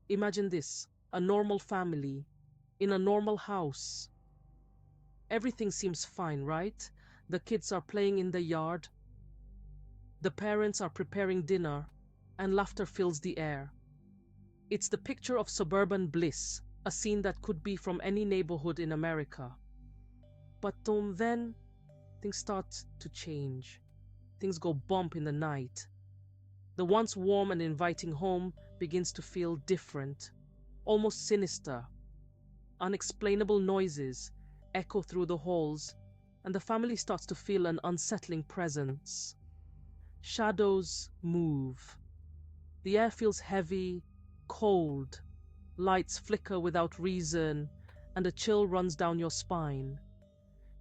Imagine this, a normal family, in a normal house. Everything seems fine, right? The kids are playing in the yard, the parents are preparing dinner, and laughter fills the air. It's the picture of suburban bliss, a scene that could be from any neighborhood in America. But then things start to change. Things go bump in the night. The once warm and inviting home begins to feel different, almost sinister. Unexplainable noises echo through the halls, and the family starts to feel an unsettling presence. Shadows move. The air feels heavy, cold. Lights flicker without reason, and a chill runs down your spine.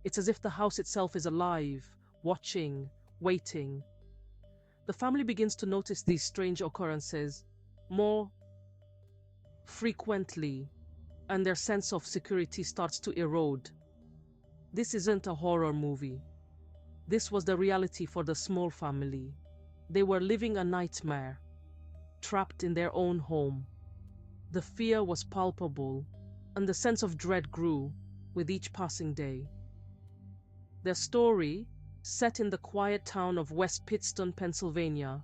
It's as if the house itself is alive, watching, waiting. The family begins to notice these strange occurrences more frequently, and their sense of security starts to erode. This isn't a horror movie. This was the reality for the Smurl family. They were living a nightmare, trapped in their own home. The fear was palpable, and the sense of dread grew with each passing day. Their story, set in the quiet town of West Pittston, Pennsylvania,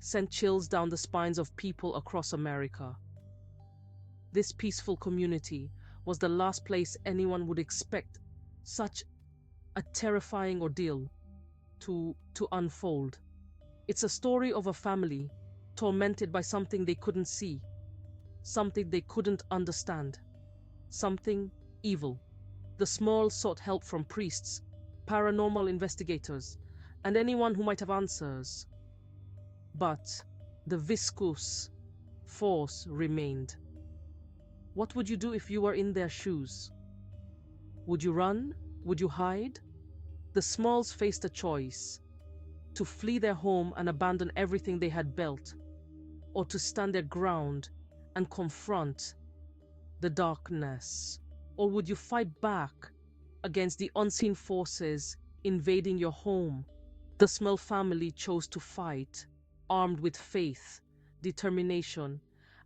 sent chills down the spines of people across America. This peaceful community was the last place anyone would expect such a terrifying ordeal to unfold. It's a story of a family tormented by something they couldn't see, something they couldn't understand, something evil. The Smurls sought help from priests, paranormal investigators, and anyone who might have answers. But the viscous force remained. What would you do if you were in their shoes? Would you run? Would you hide? The Smurls faced a choice: to flee their home and abandon everything they had built, or to stand their ground and confront the darkness. Or would you fight back against the unseen forces invading your home? The Smurl family chose to fight, armed with faith, determination,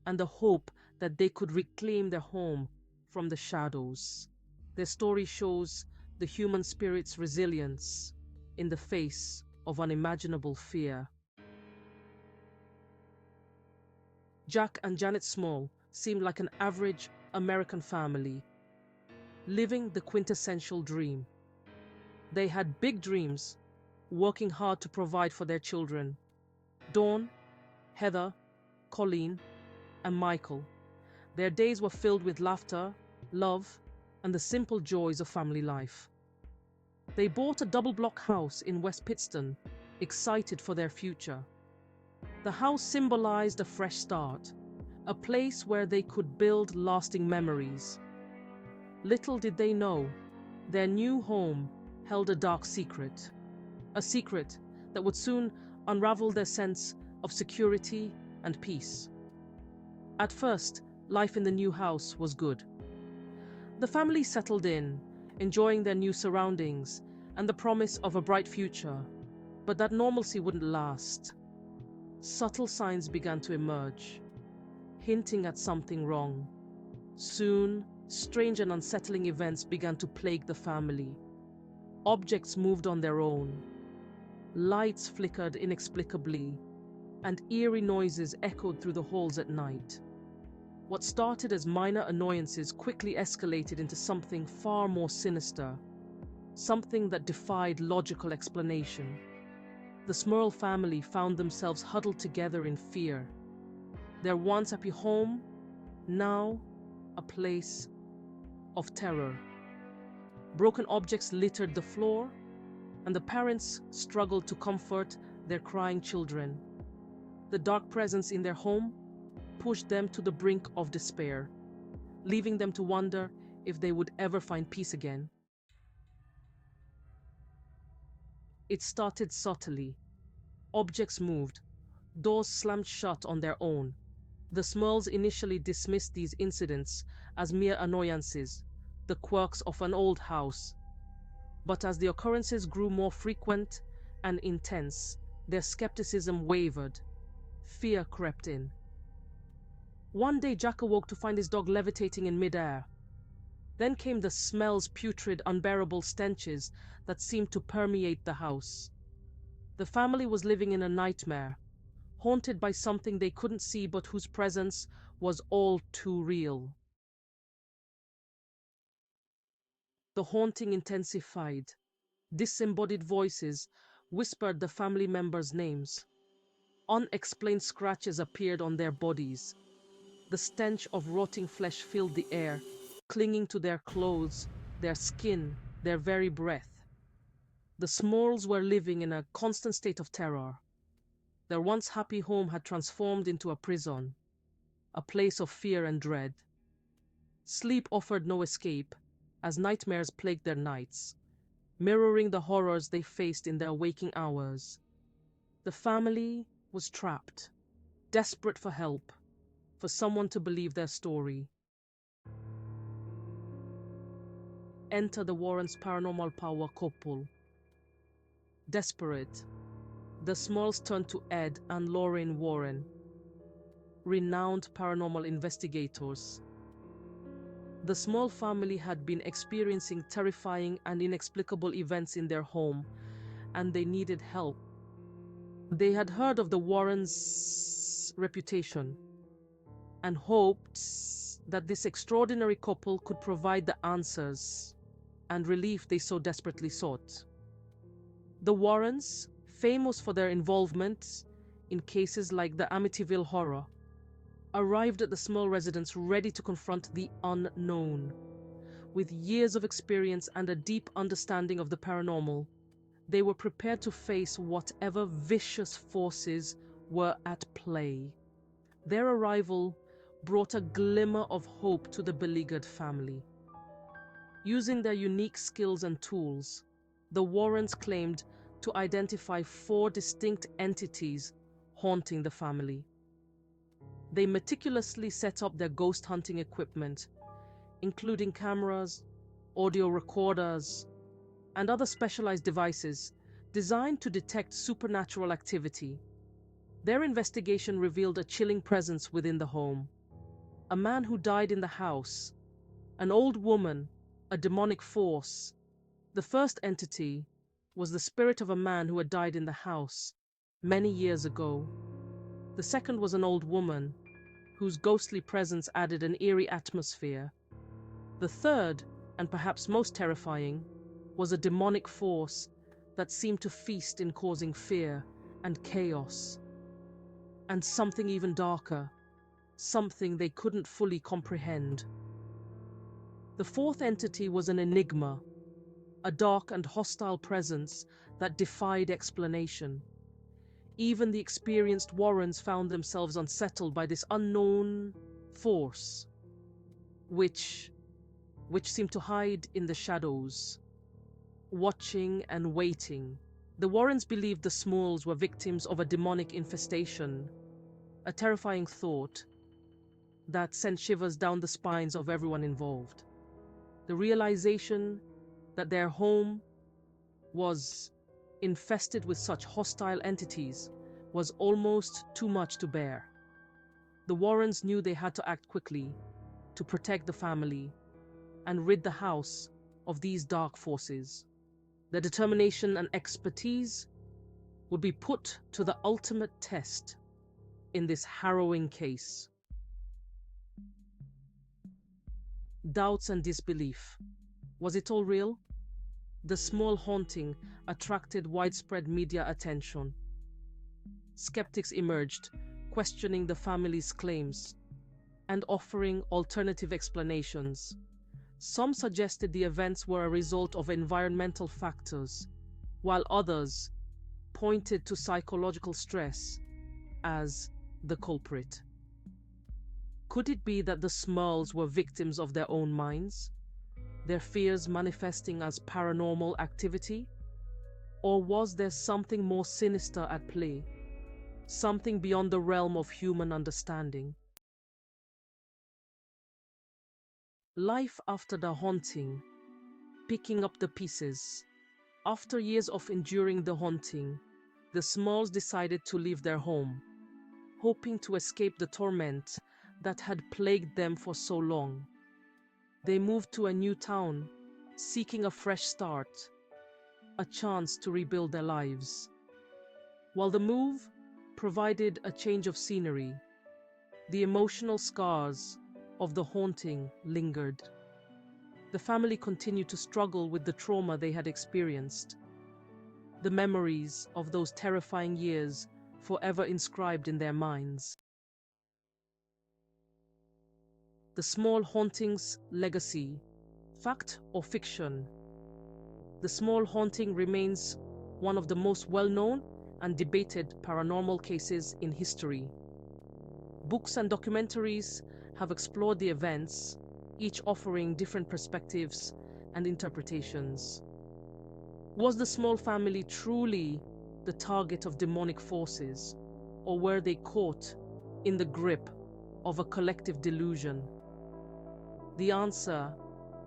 and the hope that they could reclaim their home from the shadows. Their story shows the human spirit's resilience in the face of unimaginable fear. Jack and Janet Smurl seemed like an average American family, living the quintessential dream. They had big dreams, working hard to provide for their children: Dawn, Heather, Colleen, and Michael. Their days were filled with laughter, love, and the simple joys of family life. They bought a double-block house in West Pittston, excited for their future. The house symbolized a fresh start, a place where they could build lasting memories. Little did they know, their new home held a dark secret. A secret that would soon unravel their sense of security and peace. At first, life in the new house was good. The family settled in, enjoying their new surroundings and the promise of a bright future. But that normalcy wouldn't last. Subtle signs began to emerge, hinting at something wrong. Soon, strange and unsettling events began to plague the family. Objects moved on their own. Lights flickered inexplicably, and eerie noises echoed through the halls at night. What started as minor annoyances quickly escalated into something far more sinister, something that defied logical explanation. The Smurl family found themselves huddled together in fear. Their once happy home, now a place of terror. Broken objects littered the floor, and the parents struggled to comfort their crying children. The dark presence in their home pushed them to the brink of despair, leaving them to wonder if they would ever find peace again. It started subtly. Objects moved, doors slammed shut on their own. The Smurls initially dismissed these incidents as mere annoyances, the quirks of an old house. But as the occurrences grew more frequent and intense, their skepticism wavered. Fear crept in. One day, Jack awoke to find his dog levitating in midair. Then came the smells, putrid, unbearable stenches that seemed to permeate the house. The family was living in a nightmare, haunted by something they couldn't see but whose presence was all too real. The haunting intensified. Disembodied voices whispered the family members' names. Unexplained scratches appeared on their bodies. The stench of rotting flesh filled the air, clinging to their clothes, their skin, their very breath. The Smurls were living in a constant state of terror. Their once happy home had transformed into a prison, a place of fear and dread. Sleep offered no escape, as nightmares plagued their nights, mirroring the horrors they faced in their waking hours. The family was trapped, desperate for help, for someone to believe their story. Enter the Warrens' paranormal power couple. Desperate, the Smalls turned to Ed and Lorraine Warren, renowned paranormal investigators. The Small family had been experiencing terrifying and inexplicable events in their home, and they needed help. They had heard of the Warrens' reputation and hoped that this extraordinary couple could provide the answers and relief they so desperately sought. The Warrens, famous for their involvement in cases like the Amityville Horror, arrived at the Small residence ready to confront the unknown. With years of experience and a deep understanding of the paranormal, they were prepared to face whatever vicious forces were at play. Their arrival brought a glimmer of hope to the beleaguered family. Using their unique skills and tools, the Warrens claimed to identify 4 distinct entities haunting the family. They meticulously set up their ghost hunting equipment, including cameras, audio recorders, and other specialized devices designed to detect supernatural activity. Their investigation revealed a chilling presence within the home. A man who died in the house, an old woman, a demonic force. The first entity was the spirit of a man who had died in the house many years ago. The second was an old woman, whose ghostly presence added an eerie atmosphere. The third, and perhaps most terrifying, was a demonic force that seemed to feast in causing fear and chaos. And something even darker, something they couldn't fully comprehend. The fourth entity was an enigma, a dark and hostile presence that defied explanation. Even the experienced Warrens found themselves unsettled by this unknown force, which seemed to hide in the shadows, watching and waiting. The Warrens believed the Smalls were victims of a demonic infestation, a terrifying thought that sent shivers down the spines of everyone involved. The realization that their home was infested with such hostile entities was almost too much to bear. The Warrens knew they had to act quickly to protect the family and rid the house of these dark forces. Their determination and expertise would be put to the ultimate test in this harrowing case. Doubts and disbelief. Was it all real? The Small haunting attracted widespread media attention. Skeptics emerged, questioning the family's claims and offering alternative explanations. Some suggested the events were a result of environmental factors, while others pointed to psychological stress as the culprit. Could it be that the Smurls were victims of their own minds, their fears manifesting as paranormal activity? Or was there something more sinister at play, something beyond the realm of human understanding? Life after the haunting, picking up the pieces. After years of enduring the haunting, the Smalls decided to leave their home, hoping to escape the torment that had plagued them for so long. They moved to a new town, seeking a fresh start, a chance to rebuild their lives. While the move provided a change of scenery, the emotional scars of the haunting lingered. The family continued to struggle with the trauma they had experienced, the memories of those terrifying years forever inscribed in their minds. The Smurl Hauntings legacy, fact or fiction? The Smurl Haunting remains one of the most well-known and debated paranormal cases in history. Books and documentaries have explored the events, each offering different perspectives and interpretations. Was the Smurl family truly the target of demonic forces, or were they caught in the grip of a collective delusion? The answer,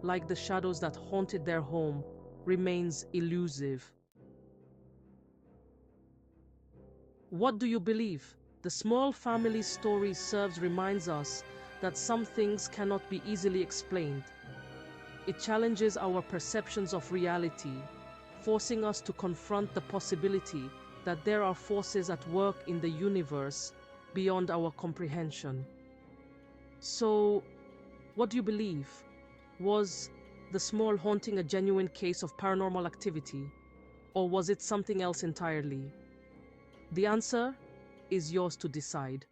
like the shadows that haunted their home, remains elusive. What do you believe? The Smurl family's story reminds us that some things cannot be easily explained. It challenges our perceptions of reality, forcing us to confront the possibility that there are forces at work in the universe beyond our comprehension. So, what do you believe? Was the Smurl haunting a genuine case of paranormal activity, or was it something else entirely? The answer is yours to decide.